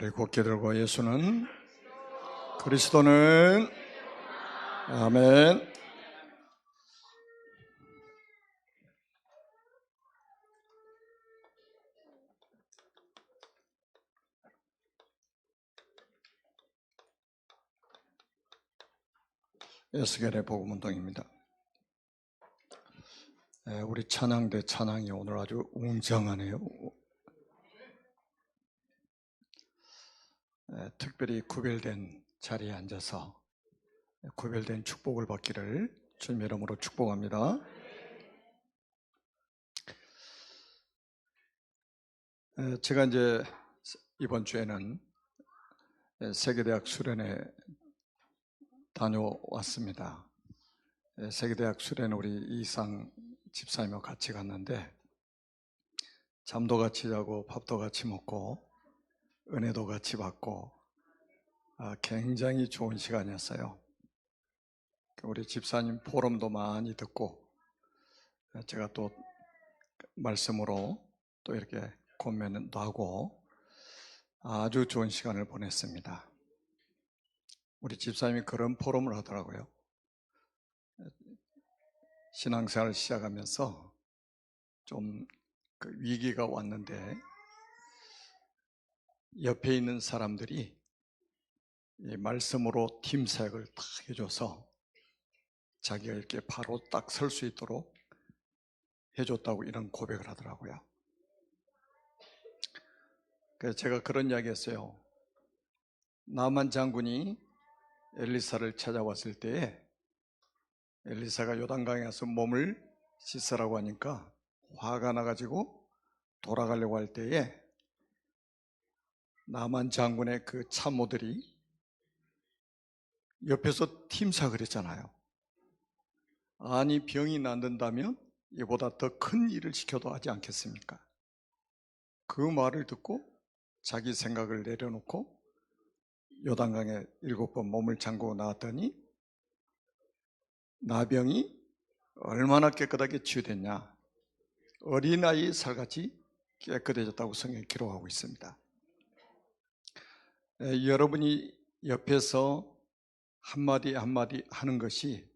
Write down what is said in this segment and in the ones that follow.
우리 굳게 들고 예수는 그리스도는 아멘. 에스겔의 복음운동입니다. 우리 찬양대 찬양이 오늘 아주 웅장하네요. 특별히 구별된 자리에 앉아서 구별된 축복을 받기를 주님의 이름으로 축복합니다. 제가 이제 이번 주에는 세계대학 수련회 다녀왔습니다. 세계대학 수련회 우리 이상 집사님과 같이 갔는데 잠도 같이 자고 밥도 같이 먹고 은혜도 같이 받고 굉장히 좋은 시간이었어요. 우리 집사님 포럼도 많이 듣고 제가 또 말씀으로 또 이렇게 권면도 하고 아주 좋은 시간을 보냈습니다. 우리 집사님이 그런 포럼을 하더라고요. 신앙생활을 시작하면서 좀 그 위기가 왔는데 옆에 있는 사람들이 이 말씀으로 팀 사역을 딱 해줘서 자기가 이렇게 바로 딱 설 수 있도록 해줬다고 이런 고백을 하더라고요. 그래서 제가 그런 이야기 했어요. 나만 장군이 엘리사를 찾아왔을 때에 엘리사가 요단강에 가서 몸을 씻으라고 하니까 화가 나가지고 돌아가려고 할 때에 나만 장군의 그 참모들이 옆에서 팀사역을 했잖아요. 아니 병이 낫는다면 이보다 더 큰 일을 시켜도 하지 않겠습니까? 그 말을 듣고 자기 생각을 내려놓고 요단강에 7번 몸을 잠그고 나왔더니 나병이 얼마나 깨끗하게 치유됐냐, 어린아이 살같이 깨끗해졌다고 성경에 기록하고 있습니다. 여러분이 옆에서 한마디 한마디 하는 것이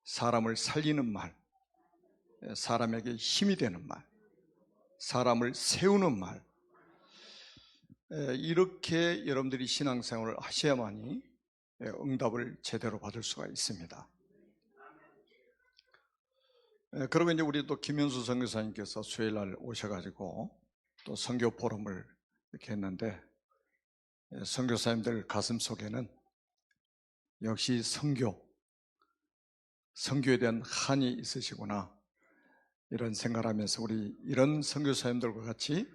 사람을 살리는 말, 사람에게 힘이 되는 말, 사람을 세우는 말, 이렇게 여러분들이 신앙생활을 하셔야만이 응답을 제대로 받을 수가 있습니다. 그리고 이제 우리 또 김현수 선교사님께서 수요일날 오셔가지고 또 선교 포럼을 이렇게 했는데 선교사님들 가슴 속에는 역시 선교에 대한 한이 있으시구나 이런 생각을 하면서 우리 이런 선교사님들과 같이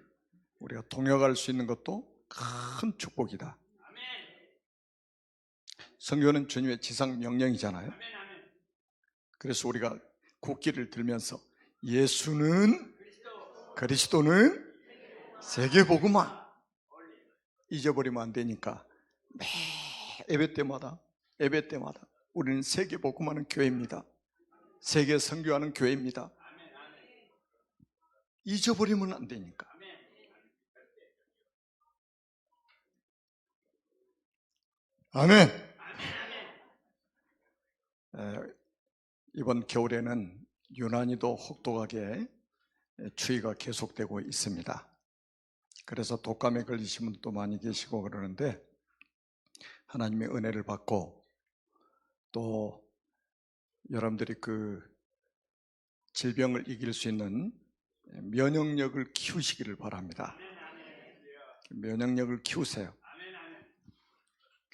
우리가 동역할 수 있는 것도 큰 축복이다. 선교는 주님의 지상 명령이잖아요. 그래서 우리가 국기를 들면서 예수는 그리스도는 세계복음화 잊어버리면 안 되니까 매 예배 때마다 우리는 세계복음하는 교회입니다. 세계 선교하는 교회입니다. 잊어버리면 안 되니까. 아멘. 이번 겨울에는 유난히도 혹독하게 추위가 계속되고 있습니다. 그래서 독감에 걸리신 분도 많이 계시고 그러는데 하나님의 은혜를 받고 또 여러분들이 그 질병을 이길 수 있는 면역력을 키우시기를 바랍니다. 면역력을 키우세요.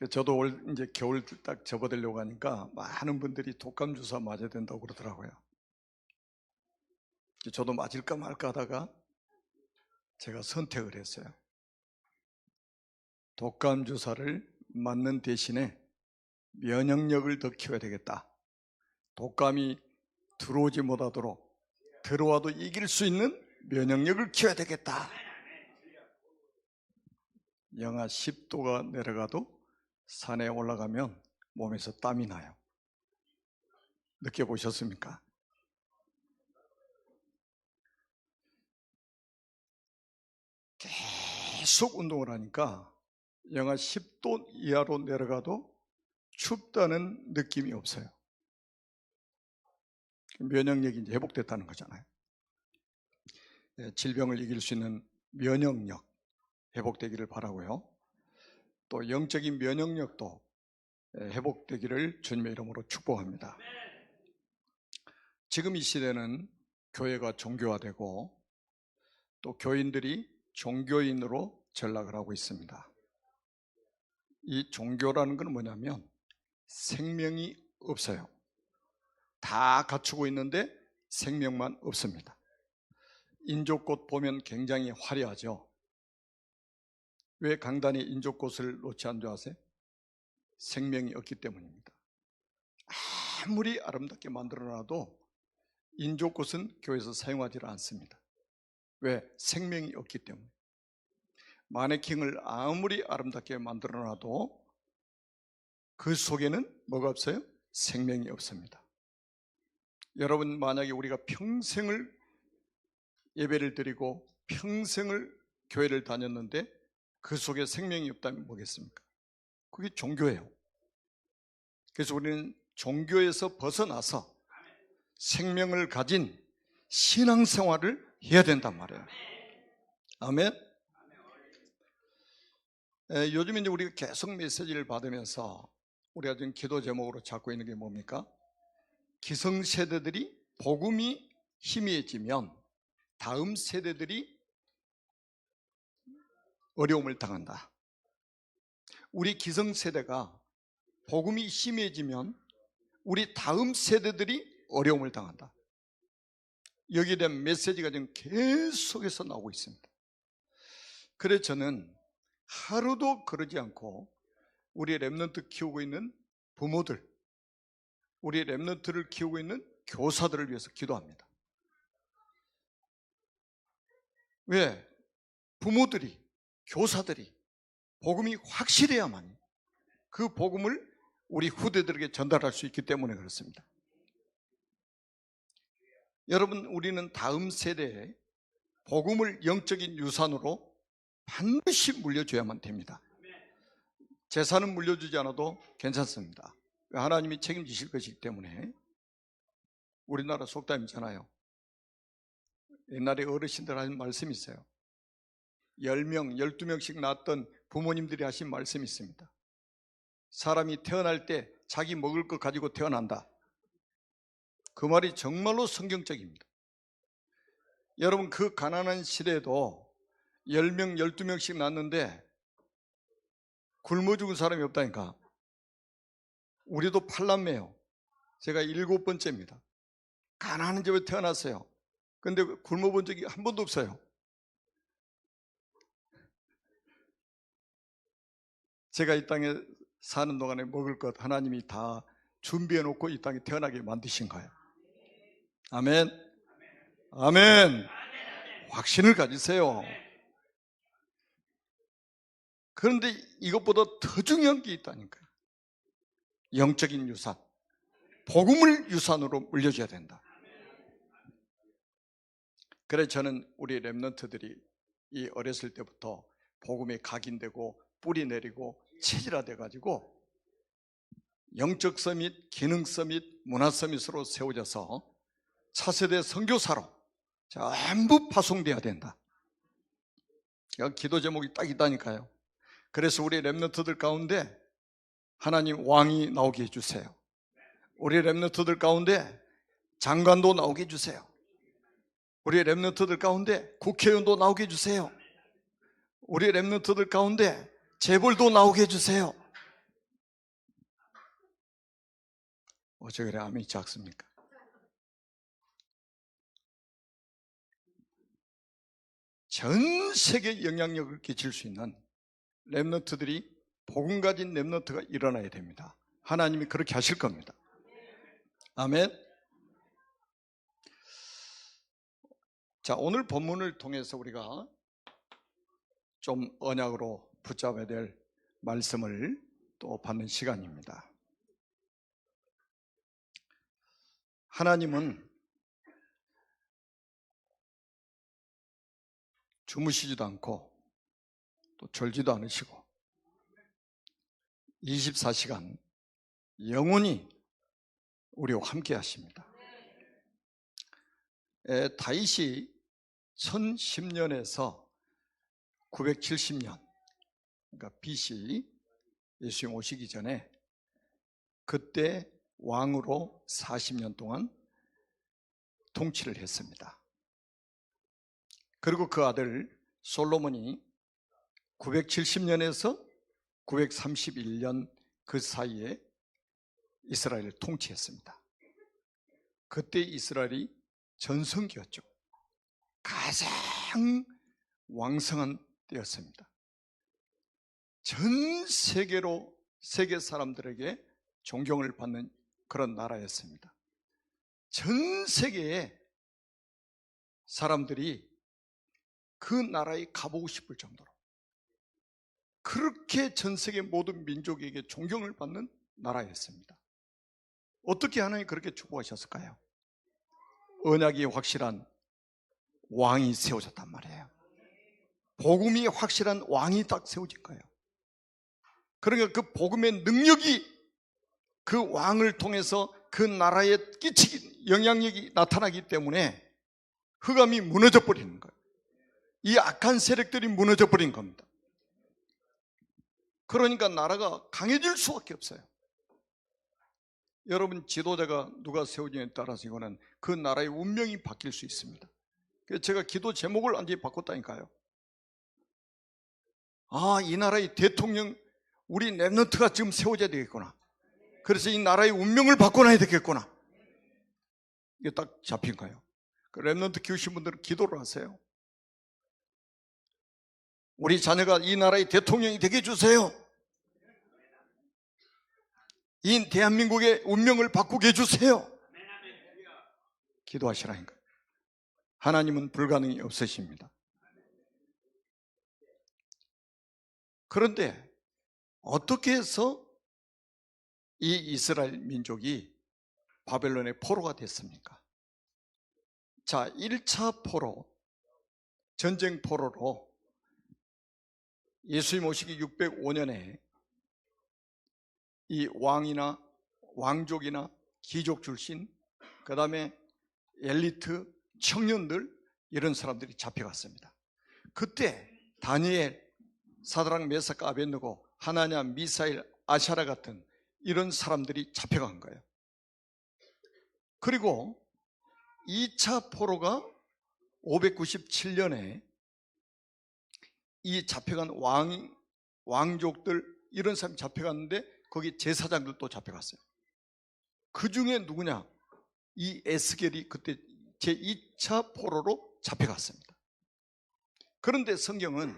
저도 이제 겨울 딱 접어들려고 하니까 많은 분들이 독감 주사 맞아야 된다고 그러더라고요. 저도 맞을까 말까 하다가 제가 선택을 했어요. 독감 주사를 맞는 대신에 면역력을 더 키워야 되겠다. 독감이 들어오지 못하도록 들어와도 이길 수 있는 면역력을 키워야 되겠다. 영하 10도가 내려가도 산에 올라가면 몸에서 땀이 나요. 느껴보셨습니까? 계속 운동을 하니까 영하 10도 이하로 내려가도 춥다는 느낌이 없어요. 면역력이 이제 회복됐다는 거잖아요. 질병을 이길 수 있는 면역력 회복되기를 바라고요. 또 영적인 면역력도 회복되기를 주님의 이름으로 축복합니다. 지금 이 시대는 교회가 종교화되고 또 교인들이 종교인으로 전락을 하고 있습니다. 이 종교라는 건 뭐냐면 생명이 없어요. 다 갖추고 있는데 생명만 없습니다. 인조꽃 보면 굉장히 화려하죠. 왜 강단이 인조꽃을 놓지 않는 줄 아세요? 생명이 없기 때문입니다. 아무리 아름답게 만들어놔도 인조꽃은 교회에서 사용하지 않습니다. 왜? 생명이 없기 때문에. 마네킹을 아무리 아름답게 만들어놔도 그 속에는 뭐가 없어요? 생명이 없습니다. 여러분, 만약에 우리가 평생을 예배를 드리고 평생을 교회를 다녔는데 그 속에 생명이 없다면 뭐겠습니까? 그게 종교예요. 그래서 우리는 종교에서 벗어나서 생명을 가진 신앙생활을 해야 된단 말이에요. 아멘. 요즘 이제 우리가 계속 메시지를 받으면서 우리가 지금 기도 제목으로 잡고 있는 게 뭡니까? 기성세대들이 복음이 희미해지면 다음 세대들이 어려움을 당한다. 우리 기성세대가 복음이 희미해지면 우리 다음 세대들이 어려움을 당한다. 여기에 대한 메시지가 지금 계속해서 나오고 있습니다. 그래서 저는 하루도 그러지 않고 우리 렘넌트 키우고 있는 부모들, 우리 렘넌트를 키우고 있는 교사들을 위해서 기도합니다. 왜? 부모들이, 교사들이 복음이 확실해야만 그 복음을 우리 후대들에게 전달할 수 있기 때문에 그렇습니다. 여러분, 우리는 다음 세대에 복음을 영적인 유산으로 반드시 물려줘야만 됩니다. 재산은 물려주지 않아도 괜찮습니다. 하나님이 책임지실 것이기 때문에. 우리나라 속담 있잖아요. 옛날에 어르신들 하신 말씀이 있어요. 10명, 12명씩 낳았던 부모님들이 하신 말씀이 있습니다. 사람이 태어날 때 자기 먹을 것 가지고 태어난다. 그 말이 정말로 성경적입니다. 여러분, 그 가난한 시대에도 10명, 12명씩 낳았는데 굶어 죽은 사람이 없다니까. 우리도 8남매예요. 제가 7번째입니다. 가난한 집에 태어났어요. 근데 굶어 본 적이 한 번도 없어요. 제가 이 땅에 사는 동안에 먹을 것 하나님이 다 준비해 놓고 이 땅에 태어나게 만드신 거예요. 아멘. 아멘. 확신을 가지세요. 그런데 이것보다 더 중요한 게 있다니까요. 영적인 유산, 복음을 유산으로 물려줘야 된다. 그래서 저는 우리 렘넌트들이 이 어렸을 때부터 복음에 각인되고 뿌리 내리고 체질화돼 가지고 영적 서밋, 기능 서밋, 문화 서밋으로 세워져서 차세대 선교사로 전부 파송돼야 된다. 기도 제목이 딱 있다니까요. 그래서 우리 렘넌트들 가운데 하나님 왕이 나오게 해주세요. 우리 렘넌트들 가운데 장관도 나오게 해주세요. 우리 렘넌트들 가운데 국회의원도 나오게 해주세요. 우리 렘넌트들 가운데 재벌도 나오게 해주세요. 어째 그래 아멘이 작습니까? 전 세계 영향력을 끼칠 수 있는 렘넌트들이 복음 가진 렘넌트가 일어나야 됩니다. 하나님이 그렇게 하실 겁니다. 아멘. 자, 오늘 본문을 통해서 우리가 좀 언약으로 붙잡아야 될 말씀을 또 받는 시간입니다. 하나님은 주무시지도 않고 또 졸지도 않으시고 24시간 영원히 우리와 함께 하십니다. 다윗이 1010년에서 970년, 그러니까 BC, 예수님 오시기 전에 그때 왕으로 40년 동안 통치를 했습니다. 그리고 그 아들 솔로몬이 970년에서 931년 그 사이에 이스라엘을 통치했습니다. 그때 이스라엘이 전성기였죠. 가장 왕성한 때였습니다. 전 세계로 세계 사람들에게 존경을 받는 그런 나라였습니다. 전 세계에 사람들이 그 나라에 가보고 싶을 정도로 그렇게 전 세계 모든 민족에게 존경을 받는 나라였습니다. 어떻게 하나님이 그렇게 축복하셨을까요? 언약이 확실한 왕이 세워졌단 말이에요. 복음이 확실한 왕이 딱 세워진 거예요. 그러니까 그 복음의 능력이 그 왕을 통해서 그 나라에 끼치기 영향력이 나타나기 때문에 흑암이 무너져 버리는 거예요. 이 악한 세력들이 무너져 버린 겁니다. 그러니까 나라가 강해질 수밖에 없어요. 여러분, 지도자가 누가 세워지냐에 따라서 이거는 그 나라의 운명이 바뀔 수 있습니다. 그래서 제가 기도 제목을 완전히 바꿨다니까요. 이 나라의 대통령, 우리 랩넌트가 지금 세워져야 되겠구나. 그래서 이 나라의 운명을 바꿔놔야 되겠구나. 이게 딱 잡힌 거예요. 그 랩넌트 키우신 분들은 기도를 하세요. 우리 자녀가 이 나라의 대통령이 되게 해주세요. 이 대한민국의 운명을 바꾸게 해주세요. 기도하시라니까. 하나님은 불가능이 없으십니다. 그런데 어떻게 해서 이 이스라엘 민족이 바벨론의 포로가 됐습니까? 자, 1차 포로, 전쟁 포로로 예수님 오시기 605년에 이 왕이나 왕족이나 귀족 출신, 그 다음에 엘리트, 청년들, 이런 사람들이 잡혀갔습니다. 그때 다니엘, 사드락, 메삭, 아벳느고, 하나냐, 미사일, 아샤라 같은 이런 사람들이 잡혀간 거예요. 그리고 2차 포로가 597년에 이 잡혀간 왕족들 이런 사람이 잡혀갔는데 거기 제사장들도 잡혀갔어요. 그 중에 누구냐? 이 에스겔이 그때 제2차 포로로 잡혀갔습니다. 그런데 성경은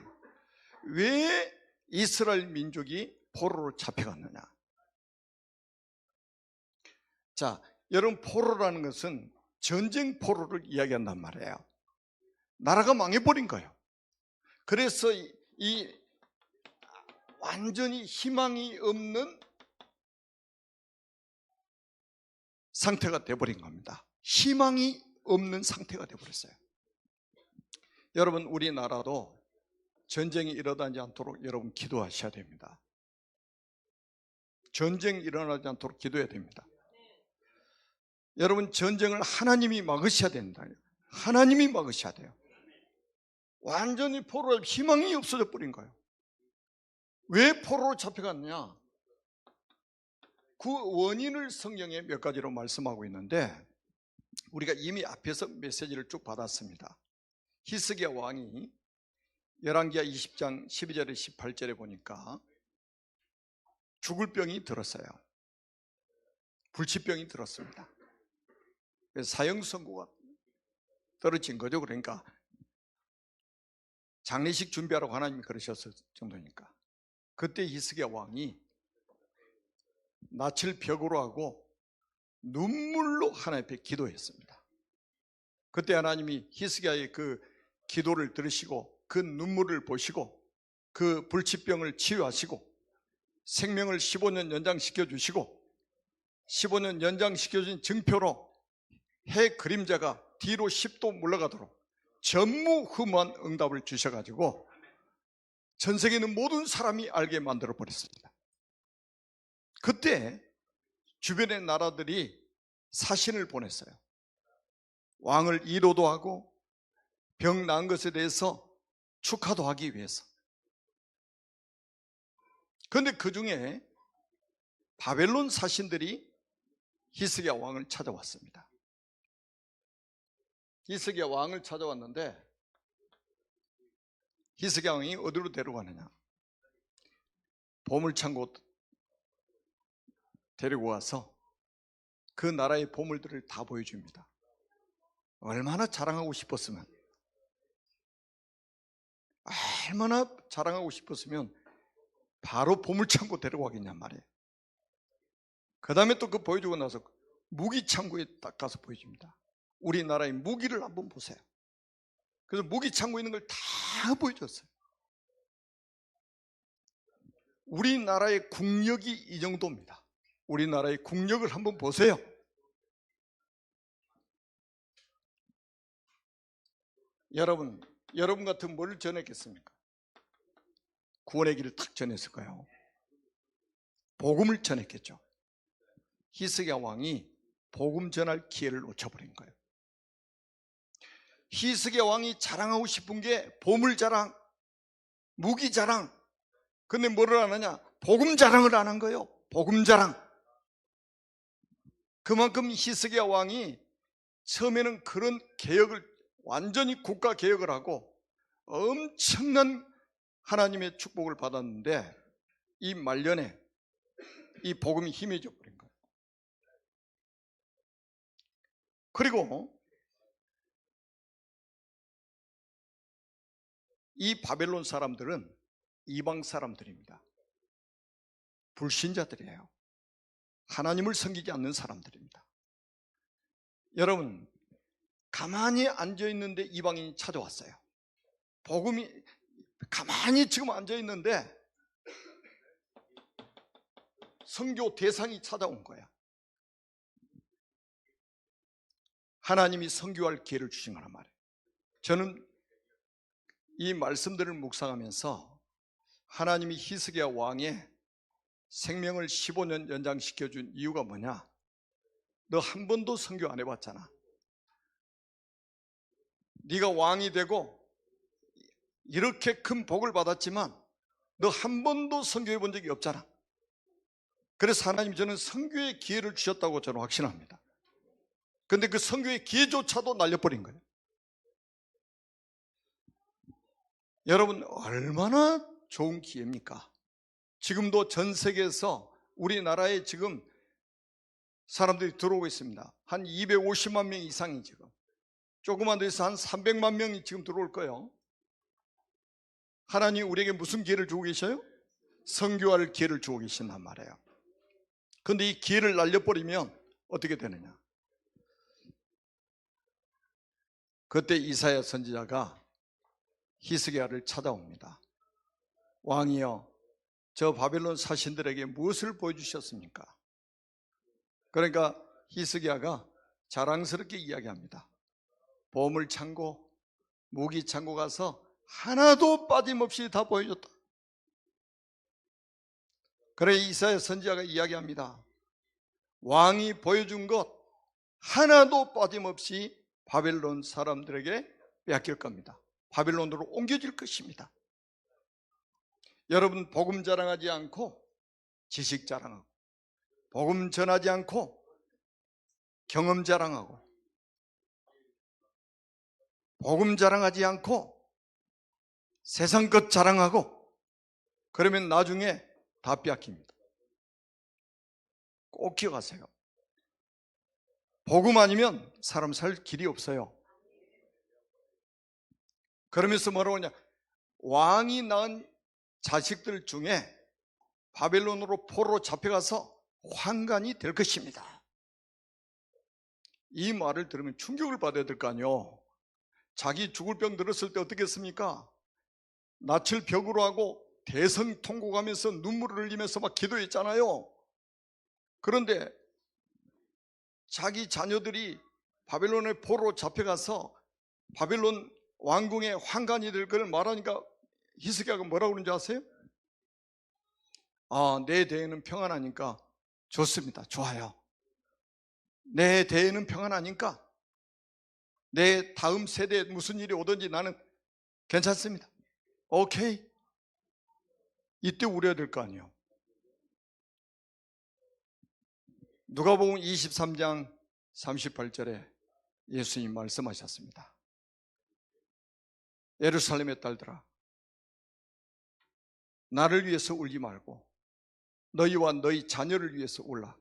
왜 이스라엘 민족이 포로로 잡혀갔느냐? 자, 여러분, 포로라는 것은 전쟁 포로를 이야기한단 말이에요. 나라가 망해버린 거예요. 그래서 이 완전히 희망이 없는 상태가 되어버린 겁니다. 희망이 없는 상태가 되어버렸어요. 여러분, 우리나라도 전쟁이 일어나지 않도록 여러분 기도하셔야 됩니다. 전쟁이 일어나지 않도록 기도해야 됩니다. 여러분, 전쟁을 하나님이 막으셔야 된다. 하나님이 막으셔야 돼요. 완전히 포로로 희망이 없어져 버린 거예요. 왜 포로로 잡혀갔느냐? 그 원인을 성경에 몇 가지로 말씀하고 있는데 우리가 이미 앞에서 메시지를 쭉 받았습니다. 히스기야 왕이 열왕기하 20장 12절에 18절에 보니까 죽을 병이 들었어요. 불치병이 들었습니다. 그래서 사형선고가 떨어진 거죠. 그러니까 장례식 준비하라고 하나님이 그러셨을 정도니까. 그때 히스기야 왕이 낯을 벽으로 하고 눈물로 하나님 앞에 기도했습니다. 그때 하나님이 히스기야의 그 기도를 들으시고 그 눈물을 보시고 그 불치병을 치유하시고 생명을 15년 연장시켜 주시고 15년 연장시켜준 증표로 해 그림자가 뒤로 10도 물러가도록 전무후무한 응답을 주셔가지고 전 세계 있는 모든 사람이 알게 만들어 버렸습니다. 그때 주변의 나라들이 사신을 보냈어요. 왕을 위로도 하고 병 나은 것에 대해서 축하도 하기 위해서. 그런데 그 중에 바벨론 사신들이 히스기야 왕을 찾아왔습니다. 히스기야 왕을 찾아왔는데 히스기야 왕이 어디로 데려가느냐? 보물창고 데리고 와서 그 나라의 보물들을 다 보여줍니다. 얼마나 자랑하고 싶었으면, 바로 보물창고 데려가겠냔 말이에요. 그 다음에 또 그 보여주고 나서 무기창고에 딱 가서 보여줍니다. 우리나라의 무기를 한번 보세요. 그래서 무기창고에 있는 걸 다 보여줬어요. 우리나라의 국력이 이 정도입니다. 우리나라의 국력을 한번 보세요. 여러분 같으면 뭘 전했겠습니까? 구원의 길을 탁 전했을까요? 복음을 전했겠죠. 히스기야 왕이 복음 전할 기회를 놓쳐버린 거예요. 히스기야 왕이 자랑하고 싶은 게 보물 자랑, 무기 자랑. 근데 뭐를 안 하냐? 복음 자랑을 안 한 거예요. 복음 자랑. 그만큼 히스기야 왕이 처음에는 그런 개혁을, 완전히 국가 개혁을 하고 엄청난 하나님의 축복을 받았는데 이 말년에 이 복음이 희미해져 버린 거예요. 그리고 이 바벨론 사람들은 이방 사람들입니다. 불신자들이에요. 하나님을 섬기지 않는 사람들입니다. 여러분, 가만히 앉아있는데 이방인이 찾아왔어요. 복음이 가만히 지금 앉아있는데 선교 대상이 찾아온 거야. 하나님이 선교할 기회를 주신 거란 말이에요. 저는 이 말씀들을 묵상하면서 하나님이 히스기야 왕의 생명을 15년 연장시켜준 이유가 뭐냐? 너 한 번도 선교 안 해봤잖아. 네가 왕이 되고 이렇게 큰 복을 받았지만 너 한 번도 선교해 본 적이 없잖아. 그래서 하나님이 저는 선교의 기회를 주셨다고 저는 확신합니다. 그런데 그 선교의 기회조차도 날려버린 거예요. 여러분, 얼마나 좋은 기회입니까? 지금도 전 세계에서 우리나라에 지금 사람들이 들어오고 있습니다. 한 250만 명 이상이 지금, 조금만 더 해서 한 300만 명이 지금 들어올 거예요. 하나님 우리에게 무슨 기회를 주고 계셔요? 선교할 기회를 주고 계신단 말이에요. 그런데 이 기회를 날려버리면 어떻게 되느냐? 그때 이사야 선지자가 히스기야를 찾아옵니다. 왕이여, 저 바벨론 사신들에게 무엇을 보여주셨습니까? 그러니까 히스기야가 자랑스럽게 이야기합니다. 보물창고, 무기창고 가서 하나도 빠짐없이 다 보여줬다. 그래 이사야 선지자가 이야기합니다. 왕이 보여준 것 하나도 빠짐없이 바벨론 사람들에게 빼앗길 겁니다. 바벨론으로 옮겨질 것입니다. 여러분, 복음 자랑하지 않고 지식 자랑하고, 복음 전하지 않고 경험 자랑하고, 복음 자랑하지 않고 세상 것 자랑하고, 그러면 나중에 다 빼앗깁니다. 꼭 기억하세요. 복음 아니면 사람 살 길이 없어요. 그러면서 뭐라고 하냐? 왕이 낳은 자식들 중에 바벨론으로 포로로 잡혀가서 환관이 될 것입니다. 이 말을 들으면 충격을 받아야 될 거 아니에요. 자기 죽을 병 들었을 때 어떻게 했습니까? 낯을 벽으로 하고 대성통곡하면서 눈물을 흘리면서 막 기도했잖아요. 그런데 자기 자녀들이 바벨론의 포로로 잡혀가서 바벨론 왕궁의 환관이 될 걸 말하니까 히스기야가 뭐라고 그러는지 아세요? 내 대에는 평안하니까 좋습니다. 좋아요. 내 대에는 평안 아닌가? 내 다음 세대에 무슨 일이 오든지 나는 괜찮습니다. 오케이. 이때 우려야 될 거 아니에요. 누가복음 23장 38절에 예수님 말씀하셨습니다. 예루살렘의 딸들아, 나를 위해서 울지 말고 너희와 너희 자녀를 위해서 울라.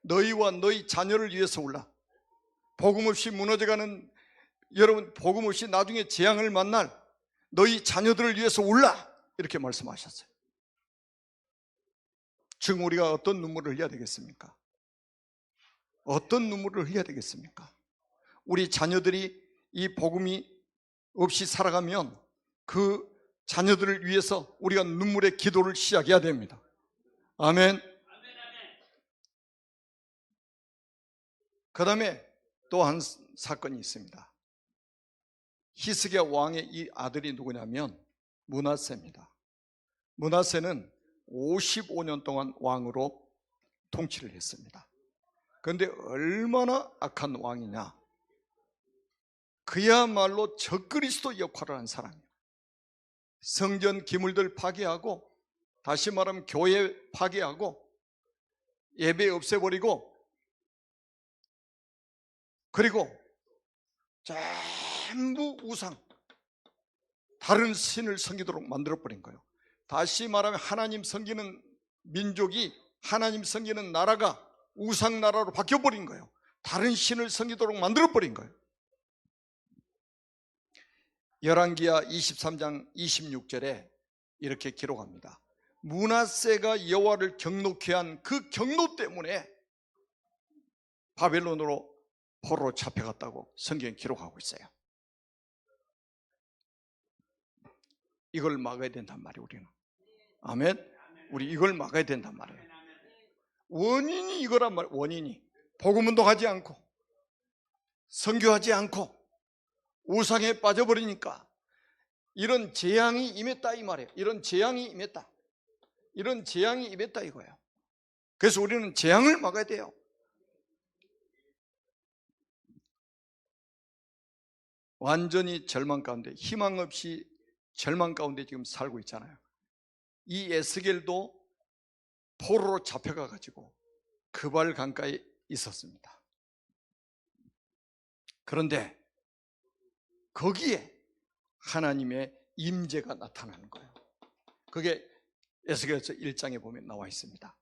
너희와 너희 자녀를 위해서 울라. 복음 없이 무너져가는 여러분, 복음 없이 나중에 재앙을 만날 너희 자녀들을 위해서 울라. 이렇게 말씀하셨어요. 지금 우리가 어떤 눈물을 흘려야 되겠습니까? 어떤 눈물을 흘려야 되겠습니까? 우리 자녀들이 이 복음이 없이 살아가면 그 자녀들을 위해서 우리가 눈물의 기도를 시작해야 됩니다. 아멘. 그 다음에 또 한 사건이 있습니다. 히스기야 왕의 이 아들이 누구냐면 므낫세입니다. 므낫세는 55년 동안 왕으로 통치를 했습니다. 그런데 얼마나 악한 왕이냐? 그야말로 적그리스도 역할을 한 사람이에요. 성전 기물들 파괴하고, 다시 말하면 교회 파괴하고, 예배 없애버리고, 그리고 전부 우상, 다른 신을 섬기도록 만들어버린 거예요. 다시 말하면 하나님 섬기는 민족이, 하나님 섬기는 나라가 우상 나라로 바뀌어버린 거예요. 다른 신을 섬기도록 만들어버린 거예요. 열왕기하 23장 26절에 이렇게 기록합니다. 므낫세가 여호와를 경노케 한 그 경노 때문에 바벨론으로 포로로 잡혀갔다고 성경에 기록하고 있어요. 이걸 막아야 된단 말이에요. 우리는. 아멘. 우리 이걸 막아야 된단 말이에요. 원인이 이거란 말이에요. 원인이 복음운동하지 않고 선교하지 않고 우상에 빠져버리니까 이런 재앙이 임했다 이 말이에요. 이런 재앙이 임했다. 이런 재앙이 임했다 이거예요. 그래서 우리는 재앙을 막아야 돼요. 완전히 절망 가운데, 희망 없이 절망 가운데 지금 살고 있잖아요. 이 에스겔도 포로로 잡혀가 가지고 그발 강가에 있었습니다. 그런데 거기에 하나님의 임재가 나타나는 거예요. 그게 에스겔서 1장에 보면 나와 있습니다.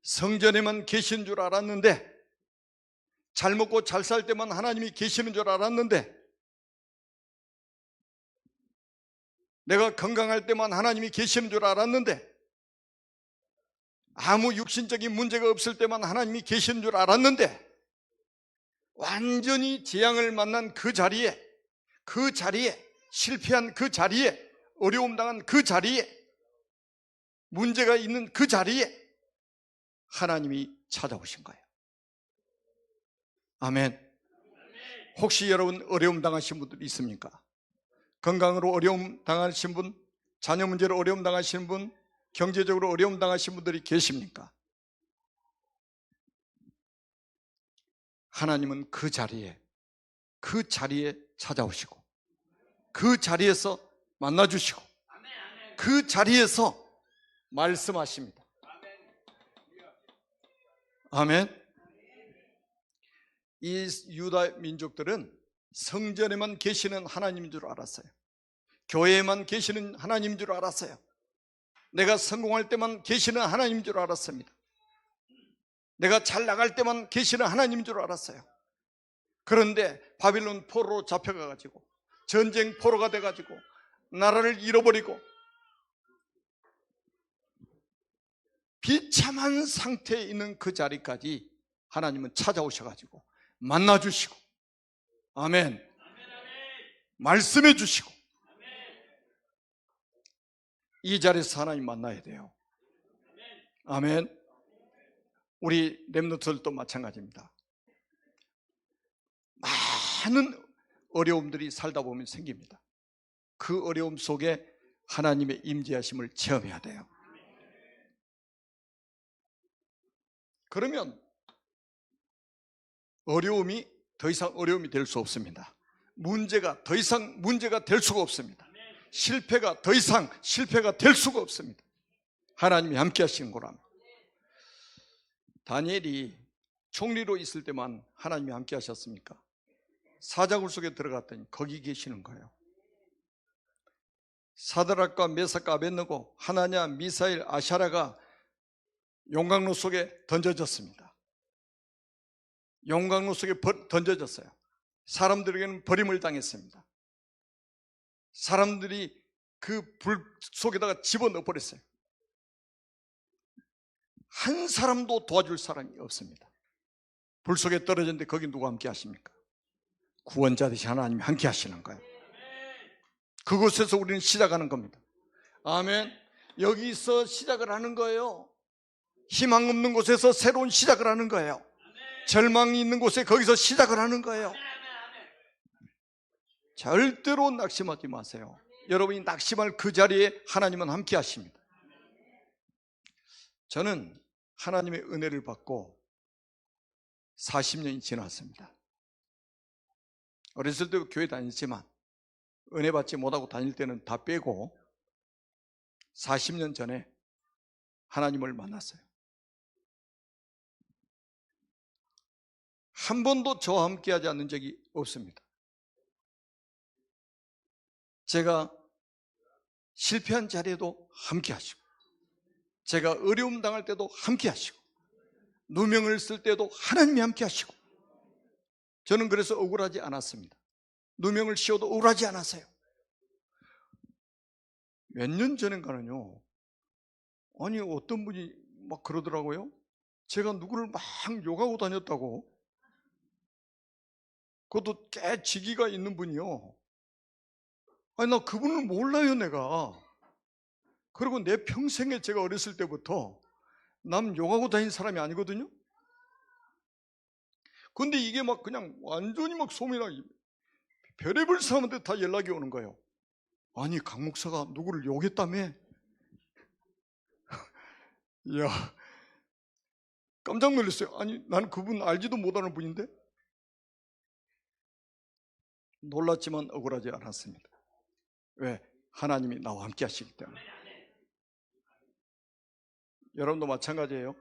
성전에만 계신 줄 알았는데, 잘 먹고 잘 살 때만 하나님이 계시는 줄 알았는데, 내가 건강할 때만 하나님이 계시는 줄 알았는데, 아무 육신적인 문제가 없을 때만 하나님이 계시는 줄 알았는데, 완전히 재앙을 만난 그 자리에, 실패한 그 자리에, 어려움 당한 그 자리에, 문제가 있는 그 자리에 하나님이 찾아오신 거예요. 아멘. 혹시 여러분 어려움 당하신 분들 있습니까? 건강으로 어려움 당하신 분, 자녀 문제로 어려움 당하신 분, 경제적으로 어려움 당하신 분들이 계십니까? 하나님은 그 자리에 찾아오시고, 그 자리에서 만나주시고, 그 자리에서 말씀하십니다. 아멘. 이 유다 민족들은 성전에만 계시는 하나님인 줄 알았어요. 교회에만 계시는 하나님인 줄 알았어요. 내가 성공할 때만 계시는 하나님인 줄 알았습니다. 내가 잘 나갈 때만 계시는 하나님인 줄 알았어요. 그런데 바빌론 포로로 잡혀가가지고, 전쟁 포로가 돼가지고, 나라를 잃어버리고 비참한 상태에 있는 그 자리까지 하나님은 찾아오셔가지고 만나주시고, 아멘, 말씀해 주시고, 이 자리에서 하나님 만나야 돼요. 아멘. 우리 렘넌트들도 마찬가지입니다. 많은 어려움들이 살다 보면 생깁니다. 그 어려움 속에 하나님의 임재하심을 체험해야 돼요. 그러면 어려움이 더 이상 어려움이 될 수 없습니다. 문제가 더 이상 문제가 될 수가 없습니다. 실패가 더 이상 실패가 될 수가 없습니다. 하나님이 함께 하시는 거라면. 다니엘이 총리로 있을 때만 하나님이 함께 하셨습니까? 사자굴 속에 들어갔더니 거기 계시는 거예요. 사드락과 메삭과 아벳느고, 하나냐, 미사일, 아샤라가 용광로 속에 던져졌습니다. 용광로 속에 던져졌어요. 사람들에게는 버림을 당했습니다. 사람들이 그 불 속에다가 집어넣어 버렸어요. 한 사람도 도와줄 사람이 없습니다. 불 속에 떨어졌는데 거기 누가 함께 하십니까? 구원자 되신 하나님이 함께 하시는 거예요. 그곳에서 우리는 시작하는 겁니다. 아멘. 여기서 시작을 하는 거예요. 희망 없는 곳에서 새로운 시작을 하는 거예요. 절망이 있는 곳에 거기서 시작을 하는 거예요. 절대로 낙심하지 마세요. 여러분이 낙심할 그 자리에 하나님은 함께 하십니다. 저는 하나님의 은혜를 받고 40년이 지났습니다. 어렸을 때 교회 다녔지만 은혜 받지 못하고 다닐 때는 다 빼고 40년 전에 하나님을 만났어요. 한 번도 저와 함께 하지 않는 적이 없습니다. 제가 실패한 자리에도 함께 하시고, 제가 어려움 당할 때도 함께 하시고, 누명을 쓸 때도 하나님이 함께 하시고, 저는 그래서 억울하지 않았습니다. 누명을 씌워도 억울하지 않았어요. 몇 년 전인가는요, 아니 어떤 분이 막 그러더라고요. 제가 누구를 막 욕하고 다녔다고. 그것도 꽤 직위가 있는 분이요. 아니 나 그분을 몰라요 내가. 그리고 내 평생에 제가 어렸을 때부터 남 욕하고 다닌 사람이 아니거든요. 근데 이게 막 그냥 완전히 막 소문나게 별의별 사람한테 다 연락이 오는 거예요. 아니 강 목사가 누구를 욕했다며? 이야, 깜짝 놀랐어요. 아니 나는 그분 알지도 못하는 분인데. 놀랐지만 억울하지 않았습니다. 왜? 하나님이 나와 함께 하시기 때문에. 여러분도 마찬가지예요.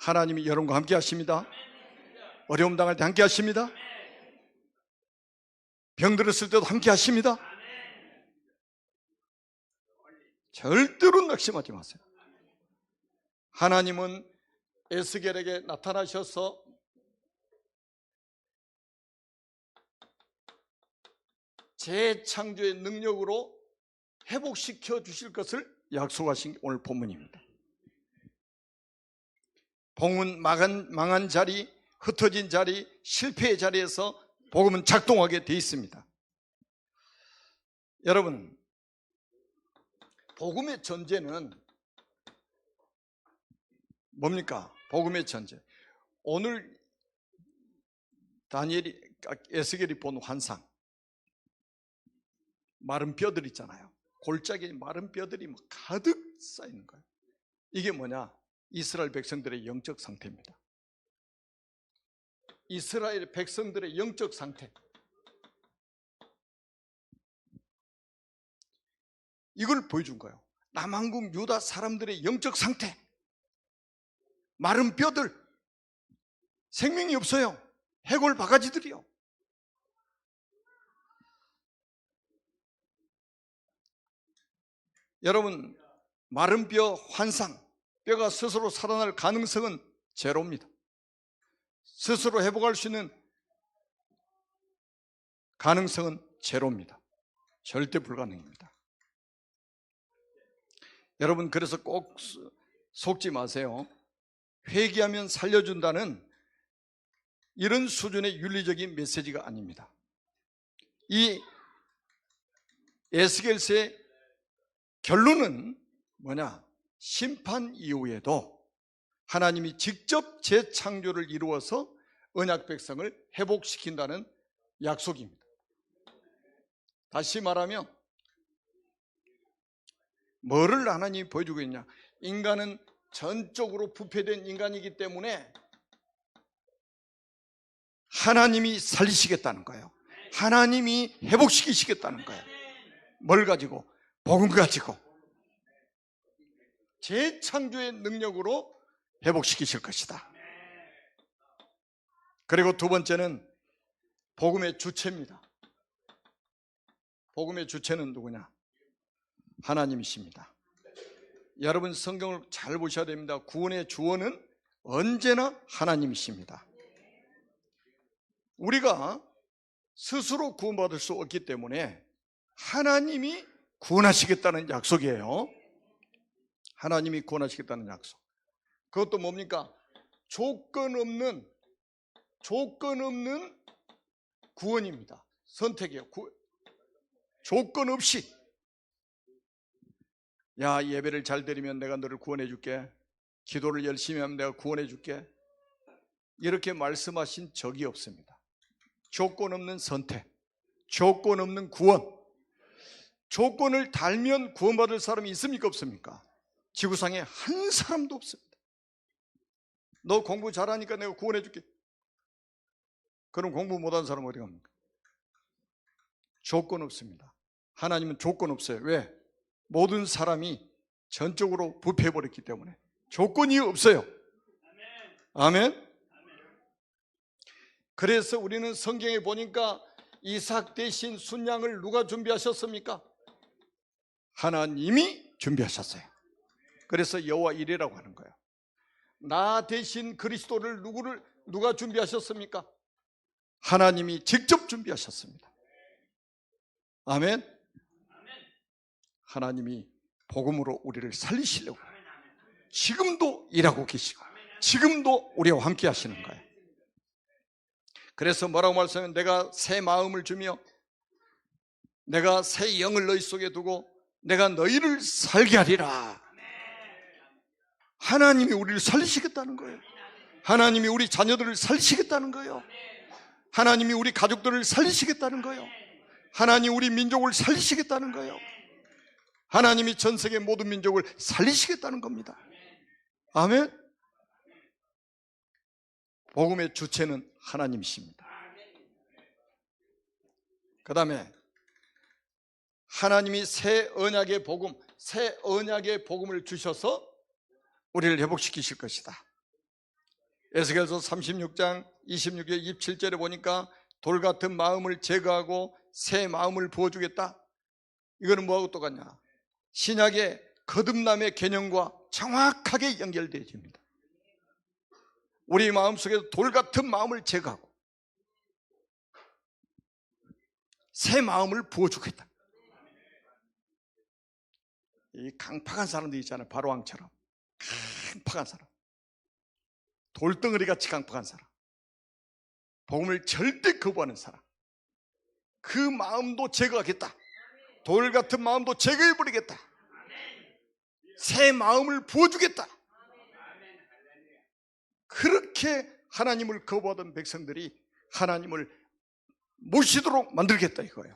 하나님이 여러분과 함께 하십니다. 어려움 당할 때 함께 하십니다. 병 들었을 때도 함께 하십니다. 절대로 낙심하지 마세요. 하나님은 에스겔에게 나타나셔서 재창조의 능력으로 회복시켜 주실 것을 약속하신 오늘 본문입니다. 복음은 망한 자리, 흩어진 자리, 실패의 자리에서 복음은 작동하게 돼 있습니다. 여러분, 복음의 전제는 뭡니까? 복음의 전제. 오늘 에스겔이 본 환상, 마른 뼈들 있잖아요. 골짜기에 마른 뼈들이 막 가득 쌓이는 거예요. 이게 뭐냐? 이스라엘 백성들의 영적 상태입니다. 이스라엘 백성들의 영적 상태. 이걸 보여준 거예요. 남한국 유다 사람들의 영적 상태. 마른 뼈들, 생명이 없어요. 해골 바가지들이요. 여러분, 마른 뼈 환상, 뼈가 스스로 살아날 가능성은 제로입니다. 스스로 회복할 수 있는 가능성은 제로입니다. 절대 불가능입니다. 여러분, 그래서 꼭 속지 마세요. 회개하면 살려준다는 이런 수준의 윤리적인 메시지가 아닙니다. 이 에스겔서의 결론은 뭐냐? 심판 이후에도 하나님이 직접 재창조를 이루어서 언약 백성을 회복시킨다는 약속입니다. 다시 말하면 뭐를 하나님이 보여주고 있냐? 인간은 전적으로 부패된 인간이기 때문에 하나님이 살리시겠다는 거예요. 하나님이 회복시키시겠다는 거예요. 뭘 가지고? 복음 가지고 재창조의 능력으로 회복시키실 것이다. 그리고 두 번째는 복음의 주체입니다. 복음의 주체는 누구냐? 하나님이십니다. 여러분 성경을 잘 보셔야 됩니다. 구원의 주원은 언제나 하나님이십니다. 우리가 스스로 구원받을 수 없기 때문에 하나님이 구원하시겠다는 약속이에요. 하나님이 구원하시겠다는 약속. 그것도 뭡니까? 조건 없는 구원입니다. 선택이에요. 조건 없이, 야, 예배를 잘 드리면 내가 너를 구원해 줄게, 기도를 열심히 하면 내가 구원해 줄게, 이렇게 말씀하신 적이 없습니다. 조건 없는 선택, 조건 없는 구원. 조건을 달면 구원받을 사람이 있습니까? 없습니까? 지구상에 한 사람도 없습니다. 너 공부 잘하니까 내가 구원해 줄게. 그럼 공부 못하는 사람 어디 갑니까? 조건 없습니다. 하나님은 조건 없어요. 왜? 모든 사람이 전적으로 부패해버렸기 때문에 조건이 없어요. 아멘. 그래서 우리는 성경에 보니까 이삭 대신 순양을 누가 준비하셨습니까? 하나님이 준비하셨어요. 그래서 여호와 이레라고 하는 거예요. 나 대신 그리스도를 누가 준비하셨습니까? 하나님이 직접 준비하셨습니다. 아멘. 하나님이 복음으로 우리를 살리시려고 지금도 일하고 계시고 지금도 우리와 함께 하시는 거예요. 그래서 뭐라고 말씀하면 내가 새 마음을 주며 내가 새 영을 너희 속에 두고 내가 너희를 살게 하리라. 하나님이 우리를 살리시겠다는 거예요. 하나님이 우리 자녀들을 살리시겠다는 거예요. 하나님이 우리 가족들을 살리시겠다는 거예요. 하나님이 우리 민족을 살리시겠다는 거예요. 하나님이 전 세계 모든 민족을 살리시겠다는 겁니다. 아멘. 복음의 주체는 하나님이십니다. 그 다음에 하나님이 새 언약의 복음을 주셔서 우리를 회복시키실 것이다. 에스겔서 36장 26절 27절에 보니까 돌 같은 마음을 제거하고 새 마음을 부어주겠다. 이거는 뭐하고 똑같냐? 신약의 거듭남의 개념과 정확하게 연결되어집니다. 우리 마음속에서 돌 같은 마음을 제거하고 새 마음을 부어주겠다. 이 강팍한 사람들 있잖아요. 바로왕처럼 강팍한 사람, 돌덩어리같이 강팍한 사람, 복음을 절대 거부하는 사람, 그 마음도 제거하겠다. 돌 같은 마음도 제거해버리겠다. 새 마음을 부어주겠다. 그렇게 하나님을 거부하던 백성들이 하나님을 모시도록 만들겠다 이거예요.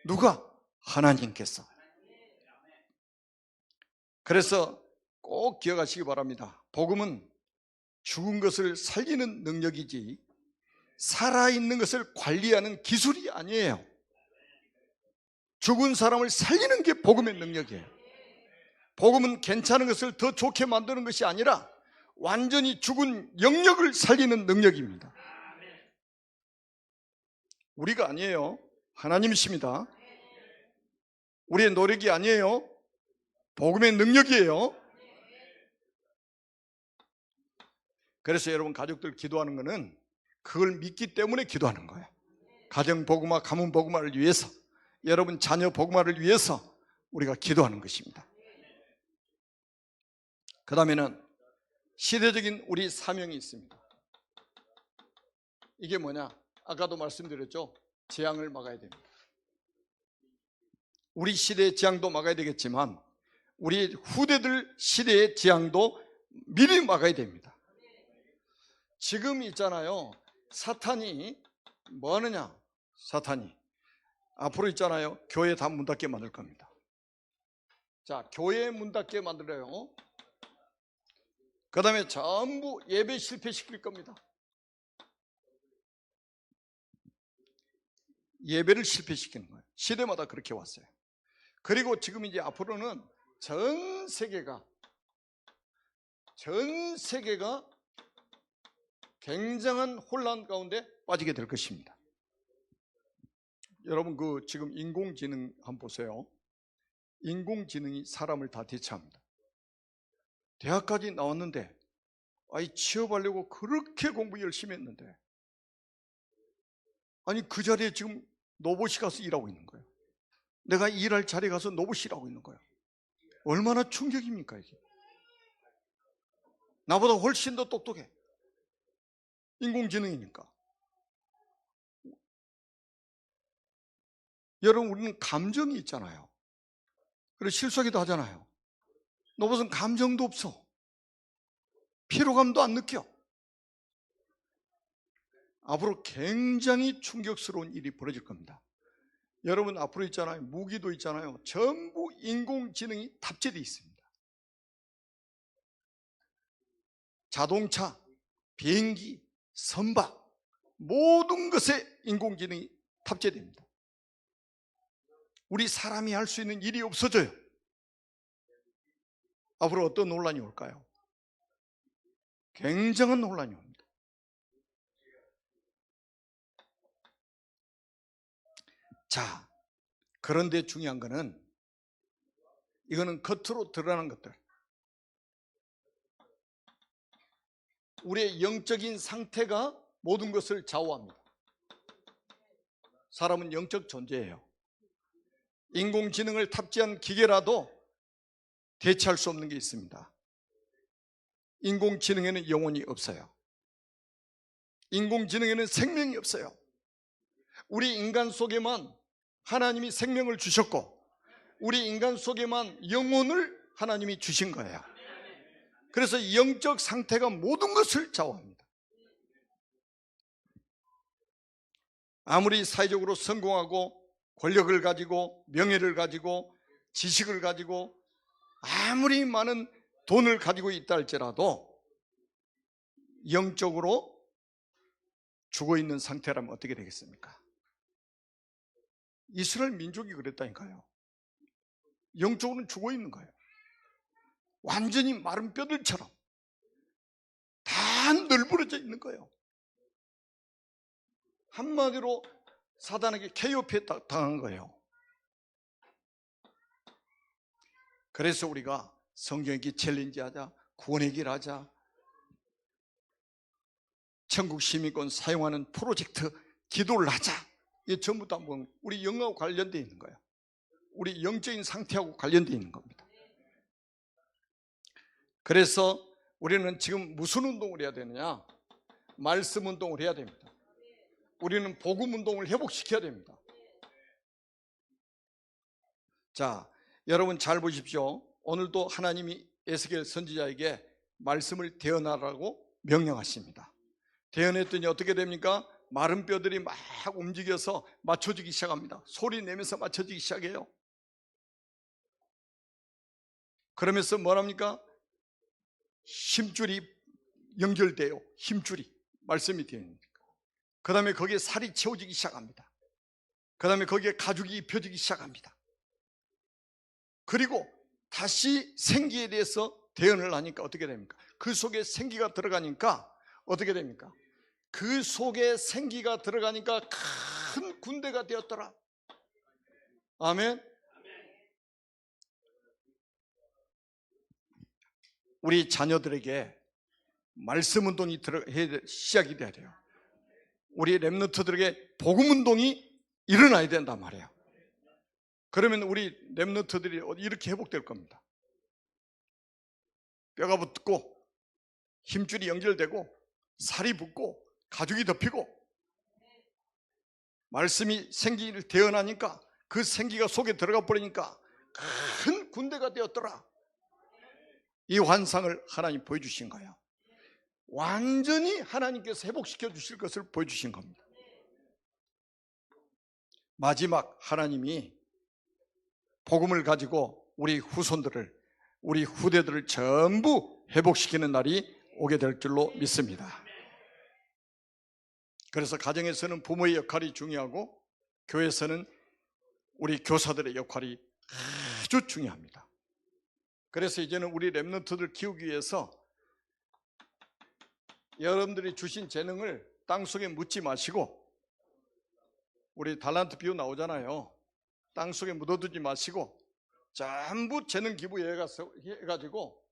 누가? 하나님께서. 그래서 꼭 기억하시기 바랍니다. 복음은 죽은 것을 살리는 능력이지 살아있는 것을 관리하는 기술이 아니에요. 죽은 사람을 살리는 게 복음의 능력이에요. 복음은 괜찮은 것을 더 좋게 만드는 것이 아니라 완전히 죽은 영역을 살리는 능력입니다. 우리가 아니에요. 하나님이십니다. 우리의 노력이 아니에요. 복음의 능력이에요. 그래서 여러분 가족들 기도하는 것은 그걸 믿기 때문에 기도하는 거예요. 가정 복음화, 가문 복음화를 위해서, 여러분 자녀 복음화를 위해서 우리가 기도하는 것입니다. 그 다음에는 시대적인 우리 사명이 있습니다. 이게 뭐냐? 아까도 말씀드렸죠. 재앙을 막아야 됩니다. 우리 시대의 재앙도 막아야 되겠지만 우리 후대들 시대의 재앙도 미리 막아야 됩니다. 지금 있잖아요. 사탄이 뭐 하느냐? 사탄이 앞으로 있잖아요. 교회 다 문 닫게 만들 겁니다. 자, 교회 문 닫게 만들어요. 그 다음에 전부 예배 실패시킬 겁니다. 예배를 실패시키는 거예요. 시대마다 그렇게 왔어요. 그리고 지금 이제 앞으로는 전 세계가 굉장한 혼란 가운데 빠지게 될 것입니다. 여러분 지금 인공지능 한번 보세요. 인공지능이 사람을 다 대체합니다. 대학까지 나왔는데 취업하려고 그렇게 공부 열심히 했는데 그 자리에 지금 로봇이 가서 일하고 있는 거예요. 내가 일할 자리에 가서 로봇이 일하고 있는 거예요. 얼마나 충격입니까 이게. 나보다 훨씬 더 똑똑해. 인공지능이니까. 여러분 우리는 감정이 있잖아요. 그리고 실수하기도 하잖아요. 로봇은 감정도 없어. 피로감도 안 느껴. 앞으로 굉장히 충격스러운 일이 벌어질 겁니다. 여러분 앞으로 있잖아요. 무기도 있잖아요. 전부 인공지능이 탑재되어 있습니다. 자동차, 비행기, 선박 모든 것에 인공지능이 탑재됩니다. 우리 사람이 할 수 있는 일이 없어져요. 앞으로 어떤 논란이 올까요? 굉장한 논란이 옵니다. 자, 그런데 중요한 거는 이거는 겉으로 드러나는 것들. 우리의 영적인 상태가 모든 것을 좌우합니다. 사람은 영적 존재예요. 인공지능을 탑재한 기계라도 대체할 수 없는 게 있습니다. 인공지능에는 영혼이 없어요. 인공지능에는 생명이 없어요. 우리 인간 속에만 하나님이 생명을 주셨고 우리 인간 속에만 영혼을 하나님이 주신 거예요. 그래서 영적 상태가 모든 것을 좌우합니다. 아무리 사회적으로 성공하고 권력을 가지고 명예를 가지고 지식을 가지고 아무리 많은 돈을 가지고 있다 할지라도 영적으로 죽어있는 상태라면 어떻게 되겠습니까? 이스라엘 민족이 그랬다니까요. 영적으로는 죽어있는 거예요. 완전히 마른 뼈들처럼 다 널브러져 있는 거예요. 한마디로 사단에게 KOP 당한 거예요. 그래서 우리가 성경에게 챌린지하자, 구원의 길 하자, 천국 시민권 사용하는 프로젝트 기도를 하자. 이게 전부 다 우리 영하고 관련되어 있는 거예요. 우리 영적인 상태하고 관련되어 있는 겁니다. 그래서 우리는 지금 무슨 운동을 해야 되느냐? 말씀 운동을 해야 됩니다. 우리는 복음 운동을 회복시켜야 됩니다. 자, 여러분 잘 보십시오. 오늘도 하나님이 에스겔 선지자에게 말씀을 대언하라고 명령하십니다. 대언했더니 어떻게 됩니까? 마른 뼈들이 막 움직여서 맞춰지기 시작합니다. 소리 내면서 맞춰지기 시작해요. 그러면서 뭐랍니까? 힘줄이 연결돼요. 힘줄이 말씀이 되어 있는. 그 다음에 거기에 살이 채워지기 시작합니다. 그 다음에 거기에 가죽이 입혀지기 시작합니다. 그리고 다시 생기에 대해서 대언을 하니까 어떻게 됩니까? 그 속에 생기가 들어가니까 어떻게 됩니까? 그 속에 생기가 들어가니까 큰 군대가 되었더라. 아멘. 우리 자녀들에게 말씀 운동이 시작이 돼야 돼요. 우리 렘넌트들에게 복음 운동이 일어나야 된단 말이에요. 그러면 우리 렘넌트들이 이렇게 회복될 겁니다. 뼈가 붙고 힘줄이 연결되고 살이 붙고 가죽이 덮이고 말씀이 생기를 대언하니까 그 생기가 속에 들어가 버리니까 큰 군대가 되었더라. 이 환상을 하나님 보여주신 거예요. 완전히 하나님께서 회복시켜 주실 것을 보여주신 겁니다. 마지막 하나님이 복음을 가지고 우리 후손들을, 우리 후대들을 전부 회복시키는 날이 오게 될 줄로 믿습니다. 그래서 가정에서는 부모의 역할이 중요하고 교회에서는 우리 교사들의 역할이 아주 중요합니다. 그래서 이제는 우리 렘넌트들 키우기 위해서 여러분들이 주신 재능을 땅속에 묻지 마시고, 우리 달란트 비유 나오잖아요. 땅속에 묻어두지 마시고 전부 재능 기부해가지고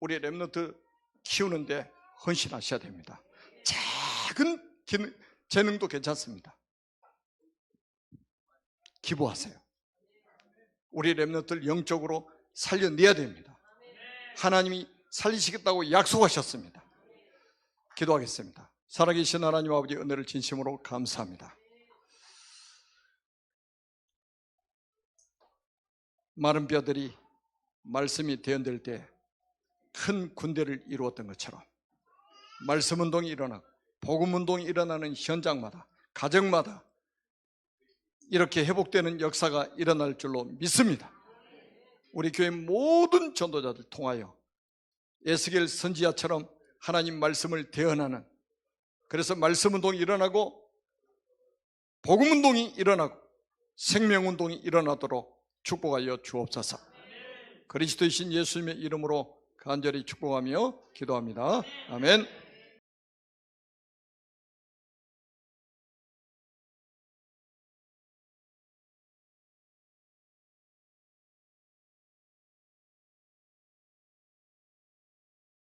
우리 렘넌트 키우는데 헌신하셔야 됩니다. 작은 재능도 괜찮습니다. 기부하세요. 우리 렘넌트를 영적으로 살려내야 됩니다. 하나님이 살리시겠다고 약속하셨습니다. 기도하겠습니다. 살아계신 하나님 아버지, 은혜를 진심으로 감사합니다. 마른 뼈들이 말씀이 대언될 때 큰 군대를 이루었던 것처럼 말씀 운동이 일어나고 복음 운동이 일어나는 현장마다, 가정마다 이렇게 회복되는 역사가 일어날 줄로 믿습니다. 우리 교회 모든 전도자들 통하여 에스겔 선지자처럼 하나님 말씀을 대언하는, 그래서 말씀 운동이 일어나고 복음 운동이 일어나고 생명 운동이 일어나도록 축복하여 주옵소서. 그리스도이신 예수님의 이름으로 간절히 축복하며 기도합니다. 아멘.